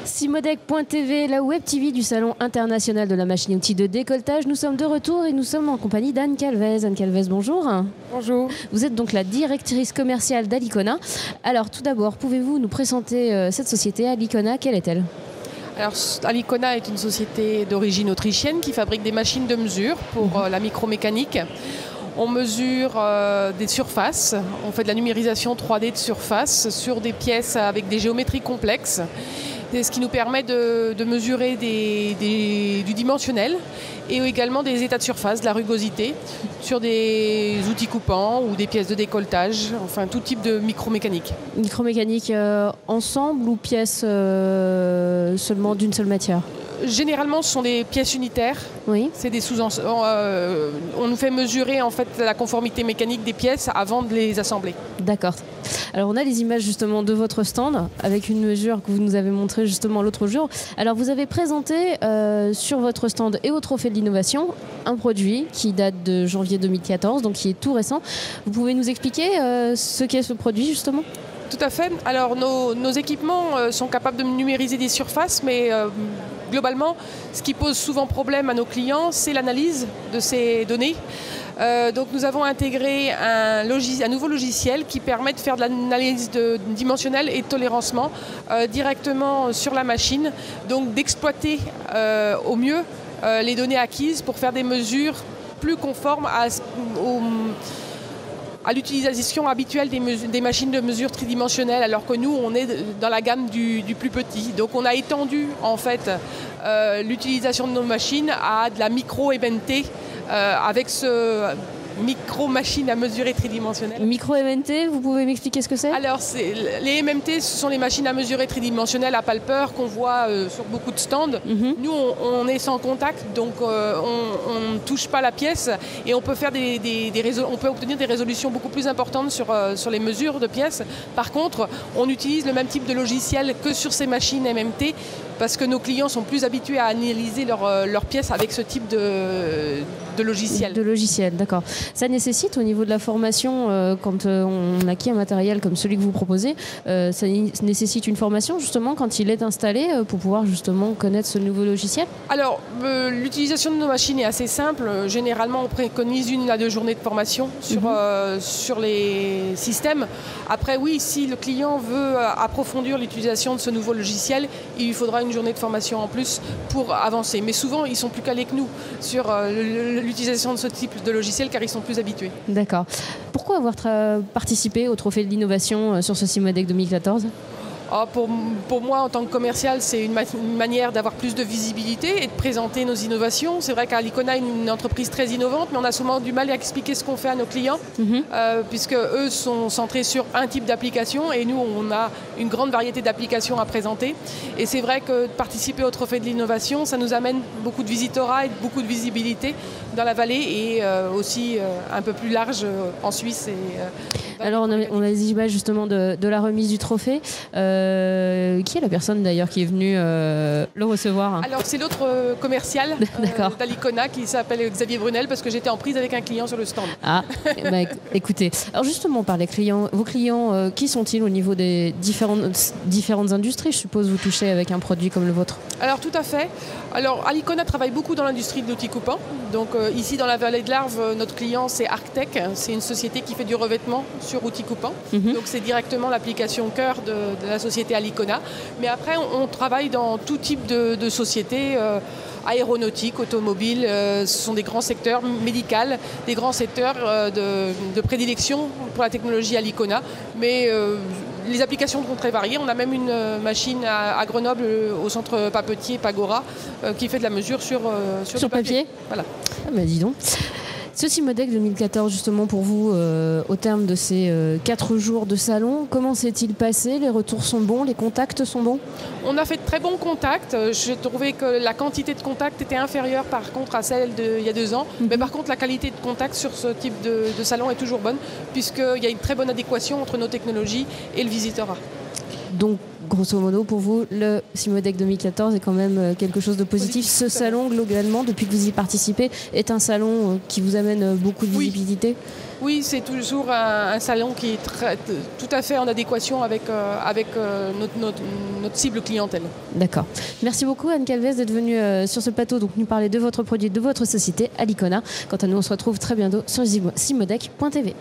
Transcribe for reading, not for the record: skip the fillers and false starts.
Simodec.tv, la web TV du Salon international de la machine outil de décolletage. Nous sommes de retour et nous sommes en compagnie d'Anne Calvez. Anne Calvez, bonjour. Bonjour. Vous êtes donc la directrice commerciale d'Alicona. Alors tout d'abord, pouvez-vous nous présenter cette société Alicona? Quelle est-elle? Alors, Alicona est une société d'origine autrichienne qui fabrique des machines de mesure pour la micromécanique. On mesure des surfaces, on fait de la numérisation 3D de surface sur des pièces avec des géométries complexes. C'est ce qui nous permet de mesurer du dimensionnel et également des états de surface, de la rugosité, sur des outils coupants ou des pièces de décolletage, enfin tout type de micromécanique. Micromécanique ensemble ou pièces seulement d'une seule matière? Généralement, ce sont des pièces unitaires. Oui. C'est des on nous fait mesurer en fait la conformité mécanique des pièces avant de les assembler. D'accord. Alors on a les images justement de votre stand avec une mesure que vous nous avez montrée justement l'autre jour. Alors vous avez présenté sur votre stand et au Trophée de l'innovation un produit qui date de janvier 2014, donc qui est tout récent. Vous pouvez nous expliquer ce qu'est ce produit justement ? Tout à fait. Alors nos équipements sont capables de numériser des surfaces, mais globalement, ce qui pose souvent problème à nos clients, c'est l'analyse de ces données. Donc nous avons intégré un nouveau logiciel qui permet de faire de l'analyse dimensionnelle et de tolérancement directement sur la machine, donc d'exploiter au mieux les données acquises pour faire des mesures plus conformes à l'utilisation habituelle des machines de mesure tridimensionnelles, alors que nous, on est dans la gamme du plus petit. Donc on a étendu en fait l'utilisation de nos machines à de la micro-MNT avec ce micro-machine à mesurer tridimensionnelle. Micro-MNT, vous pouvez m'expliquer ce que c'est? Alors, les MMT, ce sont les machines à mesurer tridimensionnelles à palpeur qu'on voit sur beaucoup de stands. Nous, on est sans contact, donc on ne touche pas la pièce et on peut faire on peut obtenir des résolutions beaucoup plus importantes sur les mesures de pièces. Par contre, on utilise le même type de logiciel que sur ces machines MMT parce que nos clients sont plus habitués à analyser leurs pièces avec ce type de logiciel. De logiciel, d'accord. Ça nécessite au niveau de la formation, quand on acquiert un matériel comme celui que vous proposez, ça nécessite une formation justement quand il est installé pour pouvoir justement connaître ce nouveau logiciel? Alors, l'utilisation de nos machines est assez simple. Généralement, on préconise 1 à 2 journées de formation sur les systèmes. Après, oui, si le client veut approfondir l'utilisation de ce nouveau logiciel, il lui faudra une journée de formation en plus pour avancer. Mais souvent, ils sont plus calés que nous sur l'utilisation de ce type de logiciel car ils sont plus habitués. D'accord. Pourquoi avoir participé au Trophée de l'innovation sur ce Simodec 2014 ? Pour moi, en tant que commercial, c'est une manière d'avoir plus de visibilité et de présenter nos innovations. C'est vrai qu'Alicona est une entreprise très innovante, mais on a souvent du mal à expliquer ce qu'on fait à nos clients, puisque eux sont centrés sur un type d'application et nous, on a une grande variété d'applications à présenter. Et c'est vrai que participer au Trophée de l'innovation, ça nous amène beaucoup de visitorat et beaucoup de visibilité dans la vallée et aussi un peu plus large en Suisse. Alors on a des images justement de la remise du trophée. Qui est la personne d'ailleurs qui est venue le recevoir? Alors c'est l'autre commercial d'Alicona qui s'appelle Xavier Brunel parce que j'étais en prise avec un client sur le stand. Ah, écoutez, alors justement par les clients, vos clients, qui sont-ils au niveau des différentes industries? Je suppose vous touchez avec un produit comme le vôtre. Alors tout à fait. Alors Alicona travaille beaucoup dans l'industrie de l'outil coupant. Donc ici dans la vallée de l'Arve, notre client c'est Arctech. C'est une société qui fait du revêtement sur outils coupants. Donc c'est directement l'application cœur de la société Alicona. Mais après on travaille dans tout type de sociétés, aéronautique, automobile. Ce sont des grands secteurs médicaux, des grands secteurs de prédilection pour la technologie Alicona. Mais les applications sont très variées. On a même une machine à Grenoble, au centre papetier Pagora, qui fait de la mesure sur du papier. Voilà. Ah bah dis donc. Ce Simodec 2014, justement pour vous, au terme de ces 4 jours de salon, comment s'est-il passé? Les retours sont bons, les contacts sont bons? On a fait de très bons contacts. J'ai trouvé que la quantité de contacts était inférieure par contre à celle d'il y a 2 ans. Mais par contre, la qualité de contact sur ce type de salon est toujours bonne, puisqu'il y a une très bonne adéquation entre nos technologies et le visitorat. Donc, grosso modo, pour vous, le Simodec 2014 est quand même quelque chose de positif. Ce salon, globalement, depuis que vous y participez, est un salon qui vous amène beaucoup de visibilité? Oui, c'est toujours un salon qui est tout à fait en adéquation avec notre cible clientèle. D'accord. Merci beaucoup Anne Calvez d'être venue sur ce plateau donc nous parler de votre produit, de votre société Alicona. Quant à nous, on se retrouve très bientôt sur simodec.tv.